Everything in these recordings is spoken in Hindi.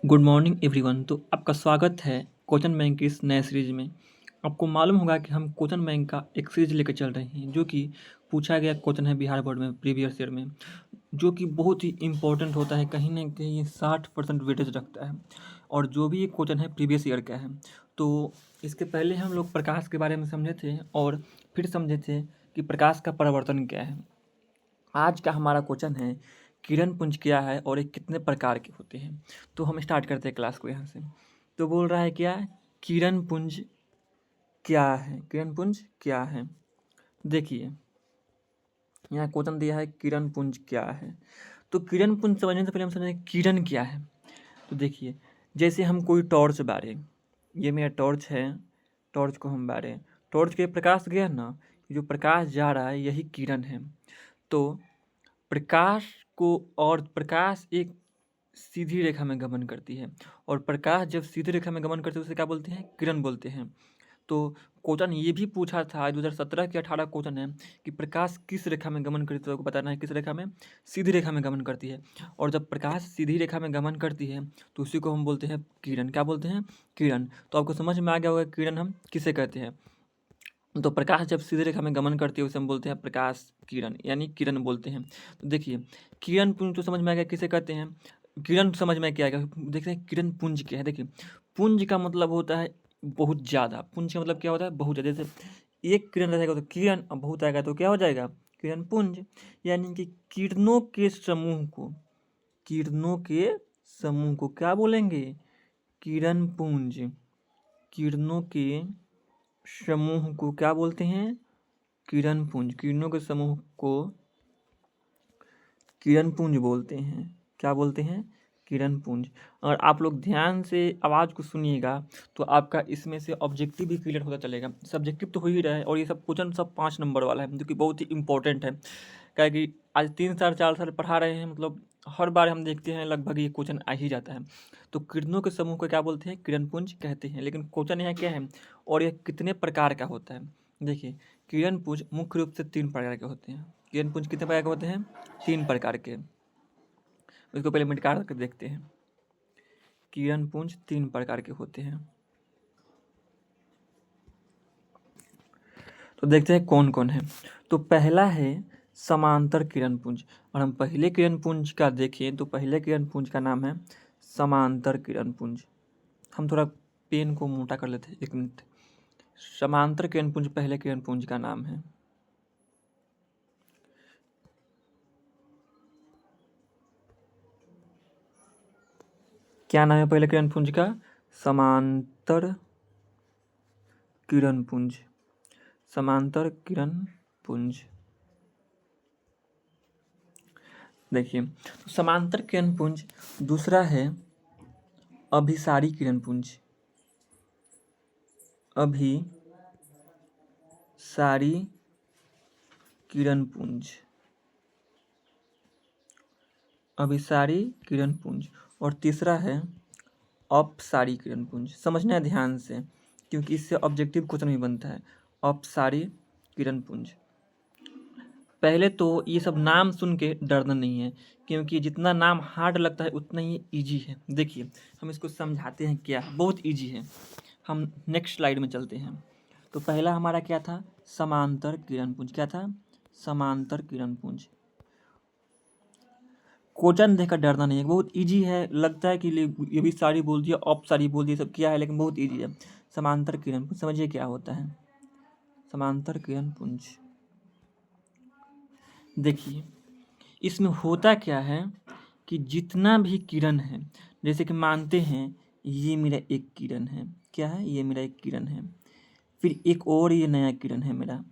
Good morning everyone. तो आपका स्वागत है क्वेश्चन बैंक की इस नए सीरीज में। आपको मालूम होगा कि हम क्वेश्चन बैंक का एक सीरीज लेकर चल रहे हैं जो कि पूछा गया क्वेश्चन है बिहार बोर्ड में प्रीवियस ईयर में, जो कि बहुत ही इंपॉर्टेंट होता है। कहीं ना कहीं 60% वेटेज रखता है और जो भी ये क्वेश्चन है प्रीवियस ईयर का है। तो इसके पहले हम लोग प्रकाश के बारे में समझे थे और फिर समझे थे कि प्रकाश का परावर्तन क्या है। आज का हमारा क्वेश्चन है किरण पुंज क्या है और ये कितने प्रकार के होते हैं। तो हम स्टार्ट करते हैं क्लास को यहाँ से। तो बोल रहा है क्या, किरण पुंज क्या है। किरण पुंज क्या है, देखिए यहाँ क्वेश्चन दिया है किरण पुंज क्या है। तो किरण पुंज समझने से पहले हम समझें किरण क्या है। तो देखिए, जैसे हम कोई टॉर्च बारे, ये मेरा टॉर्च है, टॉर्च को हम बारे, टॉर्च के प्रकाश गया ना, जो प्रकाश जा रहा है यही किरण है। तो प्रकाश को, और प्रकाश एक सीधी रेखा में गमन करती है, और प्रकाश जब सीधी रेखा में गमन करती है उसे क्या बोलते हैं, किरण बोलते हैं। तो क्वेश्चन ये भी पूछा था 2017 के 18 क्वेश्चन है कि प्रकाश किस रेखा में गमन करती है, तो आपको बताना है किस रेखा में, सीधी रेखा में गमन करती है। और जब प्रकाश सीधी रेखा में गमन करती है तो उसी को हम बोलते हैं किरण। क्या बोलते हैं, किरण। तो आपको समझ में आ गया होगा किरण हम किसे कहते हैं। तो प्रकाश जब सीधी रेखा में गमन करती है उसे हम बोलते हैं प्रकाश किरण, यानी किरण बोलते हैं। तो देखिए, किरण पुंज तो समझ में आ गया किसे कहते हैं, किरण समझ में क्या आएगा। देखते हैं किरण पुंज क्या है। देखिए, पुंज का मतलब होता है बहुत ज़्यादा। पुंज का मतलब क्या होता है, बहुत ज़्यादा। जैसे एक किरण रहेगा तो किरण, और बहुत आएगा तो क्या हो जाएगा, किरण पुंज। यानी कि किरणों के समूह को, किरणों के समूह को क्या बोलेंगे, किरण पुंज। किरणों के समूह को क्या बोलते हैं, किरण पुंज। किरणों के समूह को किरण पुंज बोलते हैं। क्या बोलते हैं, किरण पुंज। और आप लोग ध्यान से आवाज़ को सुनिएगा तो आपका इसमें से ऑब्जेक्टिव भी क्लियर होता चलेगा। सब्जेक्टिव तो हो ही रहा है, और ये सब क्वेश्चन सब 5 नंबर वाला है जो कि बहुत ही इंपॉर्टेंट है। क्या कि आज 3 साल 4 साल पढ़ा रहे हैं, मतलब हर बार हम देखते हैं लगभग ये क्वेश्चन आ ही जाता है। तो किरणों के समूह को क्या बोलते हैं, किरण पुंज कहते हैं। लेकिन क्वेश्चन यहाँ क्या है और यह कितने प्रकार का होता है। देखिए, किरण पुंज मुख्य रूप से 3 प्रकार के होते हैं। किरण पुंज कितने प्रकार के होते हैं, 3 प्रकार के। इसको पहले मिटा कर देखते हैं। किरण पुंज 3 प्रकार के होते हैं। तो देखते हैं कौन कौन है। तो पहला है समांतर किरण पुंज। और हम पहले किरण पुंज का देखें तो पहले किरण पुंज का नाम है समांतर किरण पुंज। हम थोड़ा पेन को मोटा कर लेते हैं, 1 मिनट। समांतर किरण पुंज पहले किरण पुंज का नाम है। क्या नाम है पहले किरण पुंज का, समांतर किरण पुंज। समांतर किरण पुंज। देखिए, तो समांतर किरण पुंज। दूसरा है अभिसारी किरण पुंज। अभिसारी किरण पुंज। अभिसारी किरण पुंज। और तीसरा है अपसारी किरण पुंज। समझना है ध्यान से, क्योंकि इससे ऑब्जेक्टिव क्वेश्चन भी बनता है। अपसारी किरण पुंज। पहले तो ये सब नाम सुन के डरना नहीं है, क्योंकि जितना नाम हार्ड लगता है उतना ही इजी है। देखिए, हम इसको समझाते हैं, क्या बहुत इजी है। हम नेक्स्ट स्लाइड में चलते हैं। तो पहला हमारा क्या था, समांतर किरण पुंज। क्या था, समांतर किरण पुंज। क्वेश्चन देखकर डरना नहीं है, बहुत इजी है। लगता है कि ये भी सारी बोल दिया, ऑप सारी बोल दिया, सब क्या है, लेकिन बहुत इजी है। समांतर किरण पुंज समझिए क्या होता है। समांतर किरण पुंज, देखिए इसमें होता क्या है कि जितना भी किरण है, जैसे कि मानते हैं ये मेरा एक किरण है, क्या है, ये मेरा एक किरण है। फिर एक और ये नया किरण है मेरा,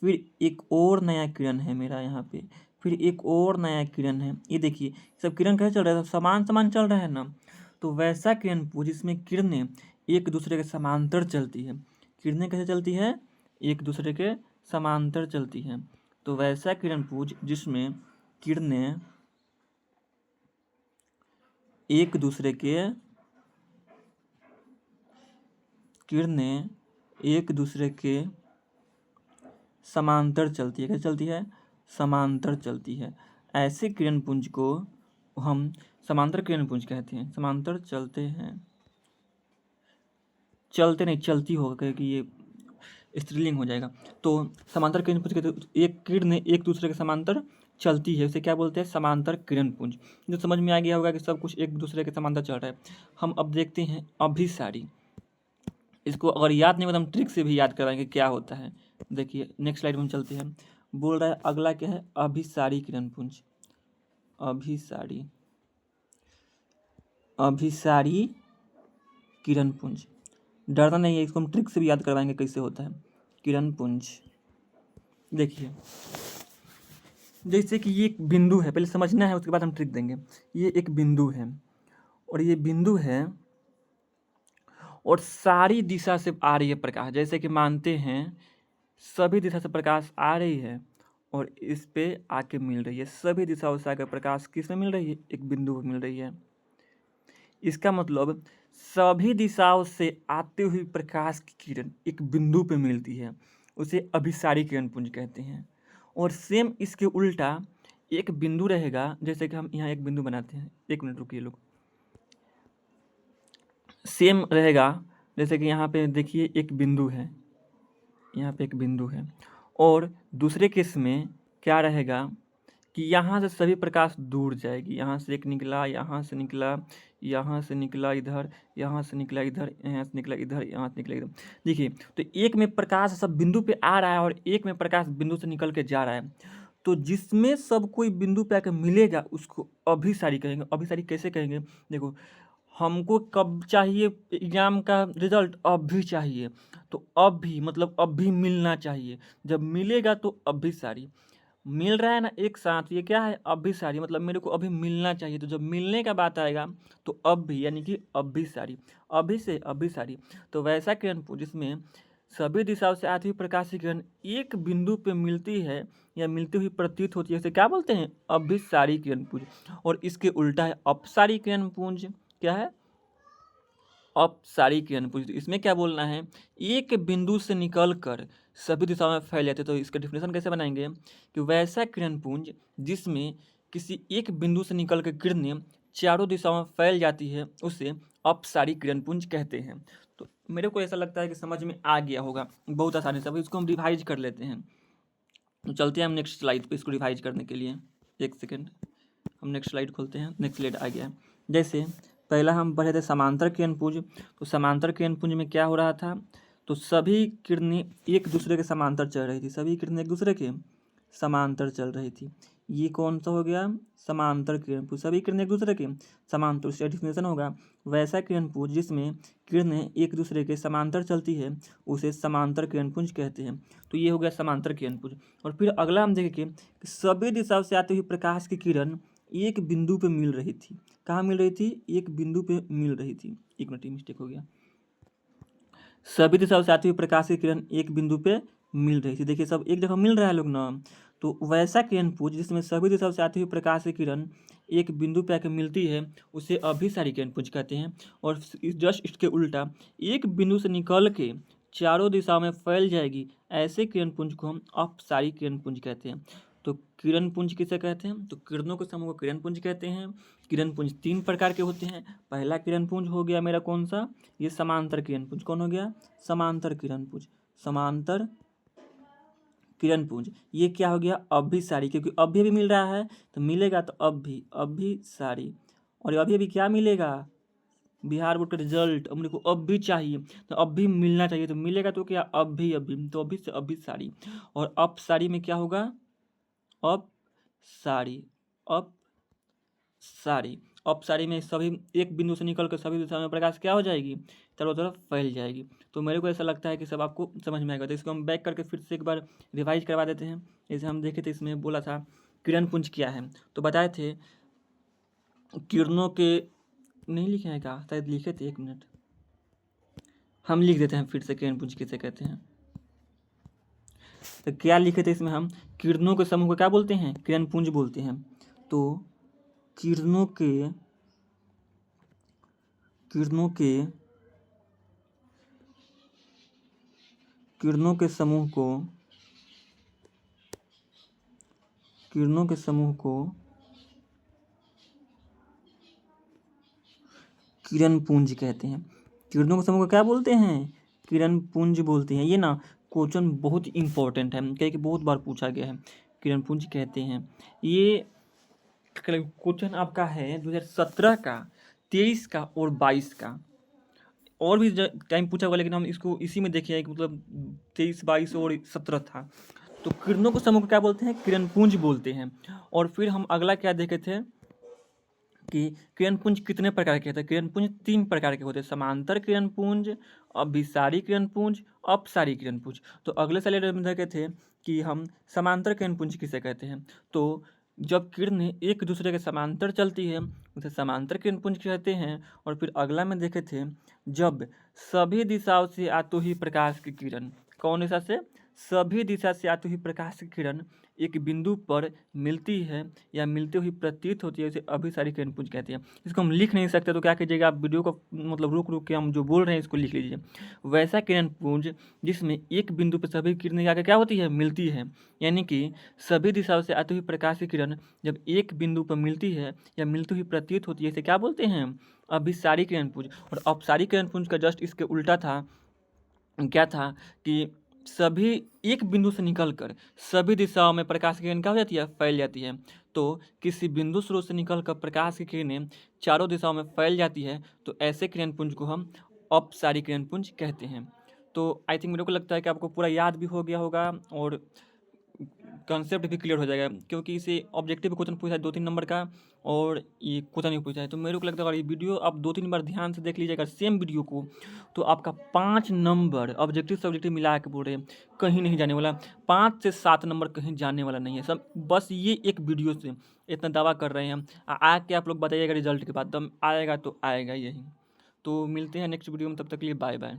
फिर एक और नया किरण है मेरा यहाँ पे, फिर एक और नया किरण है। ये देखिए सब किरण कैसे चल रहा है, समान समान चल रहा है ना। तो वैसा किरण पुंज जिसमें किरणें एक दूसरे के समांतर चलती है। किरणें कैसे चलती है, एक दूसरे के समांतर चलती है। तो वैसा किरण पुंज जिसमें किरणें एक दूसरे के किरणें एक दूसरे के समांतर चलती है। कैसे चलती है, समांतर चलती है। ऐसे किरण पुंज को हम समांतर किरण पुंज कहते हैं। समांतर चलते हैं, चलते नहीं चलती होगा क्योंकि ये स्त्रीलिंग हो जाएगा। तो समांतर किरण पुंज कहते हैं एक किरण एक दूसरे के समांतर चलती है, उसे क्या बोलते हैं? समांतर किरण पुंज। जो समझ में आ गया होगा कि सब कुछ एक दूसरे के समांतर चल रहा है। हम अब देखते हैं अभिसारी। इसको अगर याद नहीं हो तो हम ट्रिक से भी याद करवाएंगे क्या होता है। देखिए नेक्स्ट स्लाइड में हम चलते हैं। बोल रहा है अगला क्या है? अभिसारी किरण पुंज। अभिसारी, अभिसारी किरण पुंज। डरना नहीं है, इसको हम ट्रिक से भी याद करवाएंगे कैसे होता है। किरण पुंज, देखिए जैसे कि ये एक बिंदु है, पहले समझना है उसके बाद हम ट्रिक देंगे। ये एक बिंदु है और ये बिंदु है और सारी दिशा से आ रही है प्रकाश। जैसे कि मानते हैं सभी दिशा से प्रकाश आ रही है और इस पे आके मिल रही है। सभी दिशाओं से आकर प्रकाश किस में मिल रही है? एक बिंदु में मिल रही है। इसका मतलब सभी दिशाओं से आते हुए प्रकाश की किरण एक बिंदु पे मिलती है, उसे अभिसारी किरण पुंज कहते हैं। और सेम इसके उल्टा एक बिंदु रहेगा, जैसे कि हम यहाँ एक बिंदु बनाते हैं। एक मिनट रुकिए लोग। सेम रहेगा जैसे कि यहाँ पे देखिए एक बिंदु है, यहाँ पे एक बिंदु है और दूसरे केस में क्या रहेगा कि यहाँ से सभी प्रकाश दूर जाएगी। यहाँ से एक निकला, यहाँ से निकला, यहाँ से निकला इधर, यहाँ से निकला इधर, यहाँ से निकला इधर, यहाँ से निकला इधर। देखिए तो एक में प्रकाश सब बिंदु पे आ रहा है और एक में प्रकाश बिंदु से निकल के जा रहा है। तो जिसमें सब कोई बिंदु पे आकर मिलेगा उसको अभिसारी कहेंगे। अभिसारी कैसे कहेंगे? देखो हमको कब चाहिए एग्जाम का रिजल्ट? अभी चाहिए। तो अभी मतलब अभी मिलना चाहिए। जब मिलेगा तो अभिसारी। मिल रहा है ना एक साथ, ये क्या है? अभिसारी। मतलब मेरे को अभी मिलना चाहिए, तो जब मिलने का बात आएगा तो अभी यानी कि अभिसारी। अभी से अभिसारी। तो वैसा किरण पुंज जिसमें सभी दिशाओं से आती हुई प्रकाश की किरण एक बिंदु पे मिलती है या मिलती हुई प्रतीत होती है, इसे क्या बोलते हैं? अभिसारी किरण पुंज। और इसके उल्टा है अपसारी किरण पुंज। क्या है? अपसारी किरण पुंज। इसमें क्या बोलना है? एक बिंदु से निकल कर सभी दिशाओं में फैल जाते। तो इसका डिफिनेशन कैसे बनाएंगे कि वैसा किरण पुंज जिसमें किसी एक बिंदु से निकल कर किरणें चारों दिशाओं में फैल जाती है उसे अपसारी किरण पुंज कहते हैं। तो मेरे को ऐसा लगता है कि समझ में आ गया होगा बहुत आसानी से। अभी इसको हम रिवाइज कर लेते हैं। तो चलते हैं हम नेक्स्ट स्लाइड पे इसको रिवाइज करने के लिए। एक सेकेंड, हम नेक्स्ट स्लाइड खोलते हैं। नेक्स्ट स्लाइड आ गया है। जैसे पहला हम पढ़े थे समांतर किरण पुंज। तो समांतर किरण पुंज में क्या हो रहा था? तो सभी किरणें एक दूसरे के समांतर चल रही थी। सभी किरणें एक दूसरे के समांतर चल रही थी। ये कौन सा हो गया? समांतर किरण पुंज। सभी किरणें एक दूसरे के समांतर, उसका डेफिनेशन होगा वैसा किरण पुंज जिसमें किरणें एक दूसरे के समांतर चलती है उसे समांतर किरण पुंज कहते हैं। तो ये हो गया समांतर किरण पुंज। और फिर अगला हम देखेंगे कि सभी दिशाओं से आती हुई प्रकाश की किरण एक बिंदु पे मिल रही थी। कहाँ मिल रही थी? एक बिंदु पे मिल रही थी। एक मिनट, मिस्टेक हो गया। सभी दिशाओं से आती हुई प्रकाश की किरण एक बिंदु पे मिल रही थी। देखिए सब एक जगह मिल रहा है लोग ना। तो वैसा किरण पुंज जिसमें सभी दिशाओं से आती हुई प्रकाश की किरण एक बिंदु पे आकर मिलती है उसे अभिसारी किरण पुंज कहते हैं। और जस्ट इसके उल्टा एक बिंदु से निकल के चारों दिशाओं में फैल जाएगी, ऐसे किरण पुंज को हम अपसारी किरण पुंज कहते हैं। तो किरण पुंज किसे कहते हैं? तो किरणों के समूह को किरण पुंज कहते हैं। किरण पुंज तीन प्रकार के होते हैं। पहला किरण पुंज हो गया मेरा कौन सा? ये समांतर किरण पुंज। कौन हो गया? समांतर किरण पुंज। समांतर किरण पुंज। ये क्या हो गया? अभिसारी, क्योंकि अभी भी मिल रहा है तो मिलेगा तो अभिसारी। और अभी भी क्या मिलेगा? बिहार बोर्ड का रिजल्ट अब मेरे को अब भी चाहिए, तो अब भी मिलना चाहिए, तो मिलेगा तो क्या? अभी तो अभी से अभिसारी। और अपसारी में क्या होगा? अपसारी। अपसारी। अपसारी में सभी एक बिंदु से निकल कर सभी दिशा में प्रकाश क्या हो जाएगी? चारों तरफ फैल जाएगी। तो मेरे को ऐसा लगता है कि सब आपको समझ में आएगा। तो इसको हम बैक करके फिर से एक बार रिवाइज करवा देते हैं। जैसे हम देखे थे इसमें बोला था किरण पुंज क्या है, तो बताए थे किरणों के, नहीं लिखे हैं क्या? शायद लिखे थे, एक मिनट हम लिख देते हैं फिर से किरण पुंज किसे कहते हैं। तो क्या लिखे थे इसमें हम? किरणों के समूह को क्या बोलते हैं? किरण पुंज बोलते हैं। तो किरणों के किरणों के किरणों के समूह को किरणों के समूह को किरण पुंज कहते हैं। किरणों के समूह को क्या बोलते हैं? किरण पुंज बोलते हैं। ये ना क्वेश्चन बहुत इंपॉर्टेंट है, क्योंकि बहुत बार पूछा गया है। किरण पुंज कहते हैं। ये क्वेश्चन आपका है 2017 का, 23 का और 22 का। और भी टाइम पूछा हुआ, लेकिन हम इसको इसी में देखे हैं कि मतलब 23, 22 और 17 था। तो किरणों को समूह को क्या बोलते हैं? किरण पुंज बोलते हैं। और फिर हम अगला क्या देखे थे कि किरण पुंज कितने प्रकार के होते हैं? किरण पुंज 3 प्रकार के होते हैं, समांतर किरण पुंज, अभिसारी किरण पुंज, अपसारी किरण पुंज। तो अगले स्लाइड में देखे थे कि हम समांतर किरण पुंज किसे कहते हैं। तो जब किरणें एक दूसरे के समांतर चलती है उसे समांतर किरण पुंज कहते हैं। और फिर अगला में देखे थे जब सभी दिशाओं से आती हुई प्रकाश की किरण, कौन दिशा से? सभी दिशा से आती हुई प्रकाश की किरण एक बिंदु पर मिलती है या मिलती हुई प्रतीत होती है, उसे अभिसारी किरण पुंज कहते हैं। इसको हम लिख नहीं सकते, तो क्या कीजिएगा, आप वीडियो को मतलब रुक रुक के हम जो बोल रहे हैं इसको लिख लीजिए। वैसा किरण पुंज जिसमें एक बिंदु पर सभी किरणें आकर क्या होती है? मिलती है। यानी कि सभी दिशाओं से आती हुई प्रकाश की किरण जब एक बिंदु पर मिलती है या मिलती हुई प्रतीत होती है, इसे क्या बोलते हैं? अभिसारी किरण पुंज। और अपसारी किरण पुंज का जस्ट इसके उल्टा था, क्या था कि सभी एक बिंदु से निकलकर सभी दिशाओं में प्रकाश की किरण क्या हो जाती है? फैल जाती है। तो किसी बिंदु स्रोत से निकलकर प्रकाश की किरणें चारों दिशाओं में फैल जाती है, तो ऐसे किरण पुंज को हम अपसारी किरण पुंज कहते हैं। तो आई थिंक मेरे को लगता है कि आपको पूरा याद भी हो गया होगा और कंसेप्ट भी क्लियर हो जाएगा, क्योंकि इसे ऑब्जेक्टिव क्वेश्चन पूछा है 2-3 नंबर का, और ये क्वेश्चन भी पूछा है। तो मेरे को लगता है अगर ये वीडियो आप 2-3 बार ध्यान से देख लीजिएगा सेम वीडियो को, तो आपका 5 नंबर ऑब्जेक्टिव सब्जेक्टिव मिला के बोल रहे हैं कहीं नहीं जाने वाला। 5 से 7 नंबर कहीं जाने वाला नहीं है सब, बस ये एक वीडियो से इतना दावा कर रहे हैं हम। आके आप लोग बताइएगा रिजल्ट के बाद, दम आएगा तो आएगा यही। तो मिलते हैं नेक्स्ट वीडियो में, तब तक के लिए बाय बाय।